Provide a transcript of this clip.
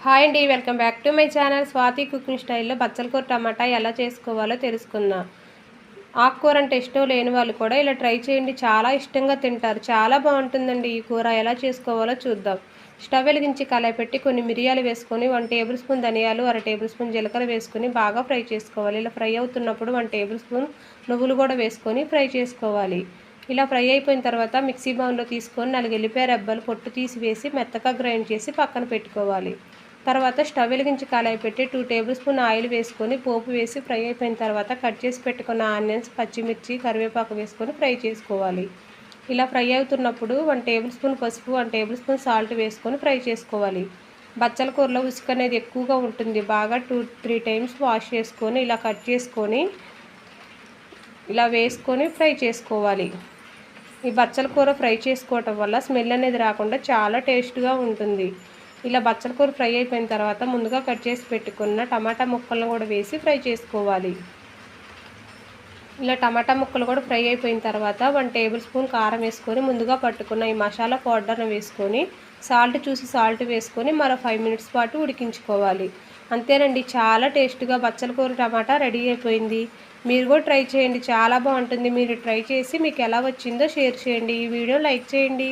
Hi అండి, welcome back to my channel Swathi cooking స్టైల్లో బచ్చల కూర టమాటా ఎలా చేసుకోవాలో తెలుసుకుందాం. ఆకుకూర అంటే ఇష్టం లేని వాళ్ళు కూడా ఇలా ట్రై చేయండి, చాలా ఇష్టంగా తింటారు. చాలా బాగుంటుందండి ఈ కూర. ఎలా చేసుకోవాలో చూద్దాం. స్టవ్ వెలిగించి కళాయి పెట్టి కొన్ని మిరియాలు వేసుకొని 1 టేబుల్ స్పూన్ ధనియాలు, 1 టేబుల్ స్పూన్ జీలకర్ర వేసుకొని బాగా ఫ్రై చేసుకోవాలి. ఇలా ఫ్రై అవుతున్నప్పుడు 1 టేబుల్ స్పూన్ నువ్వులు కూడా వేసుకొని ఫ్రై చేసుకోవాలి. ఇలా ఫ్రై అయిపోయిన తర్వాత మిక్సీ బౌల్లో తీసుకొని 4 ఎల్లిపాయ రెబ్బలు పొట్టు తీసి వేసి మెత్తగా గ్రైండ్ చేసి పక్కన పెట్టుకోవాలి. తర్వాత స్టవ్ వెలిగించి కళాయి పెట్టి 2 టేబుల్ స్పూన్ ఆయిల్ వేసుకొని పోపు వేసి ఫ్రై అయిపోయిన తర్వాత కట్ చేసి పెట్టుకున్న ఆనియన్స్, పచ్చిమిర్చి, కరివేపాకు వేసుకొని ఫ్రై చేసుకోవాలి. ఇలా ఫ్రై అవుతున్నప్పుడు 1 టేబుల్ స్పూన్ పసుపు, 1 టేబుల్ స్పూన్ సాల్ట్ వేసుకొని ఫ్రై చేసుకోవాలి. బచ్చల కూరలో ఉసుకు అనేది ఎక్కువగా ఉంటుంది. బాగా 2-3 టైమ్స్ వాష్ చేసుకొని ఇలా కట్ చేసుకొని ఇలా వేసుకొని ఫ్రై చేసుకోవాలి. ఈ బచ్చల కూర ఫ్రై చేసుకోవటం వల్ల స్మెల్ అనేది రాకుండా చాలా టేస్ట్గా ఉంటుంది. ఇలా బచ్చల కూర ఫ్రై అయిపోయిన తర్వాత ముందుగా కట్ చేసి పెట్టుకున్న టమాటా ముక్కలను కూడా వేసి ఫ్రై చేసుకోవాలి. ఇలా టమాటా ముక్కలు కూడా ఫ్రై అయిపోయిన తర్వాత 1 టేబుల్ స్పూన్ కారం వేసుకొని ముందుగా పట్టుకున్న ఈ మసాలా పౌడర్ను వేసుకొని సాల్ట్ చూసి సాల్ట్ వేసుకొని మరో 5 మినిట్స్ పాటు ఉడికించుకోవాలి. అంతేనండి, చాలా టేస్ట్గా బచ్చల కూర టమాటా రెడీ అయిపోయింది. మీరు కూడా ట్రై చేయండి, చాలా బాగుంటుంది. మీరు ట్రై చేసి మీకు ఎలా వచ్చిందో షేర్ చేయండి. ఈ వీడియో లైక్ చేయండి.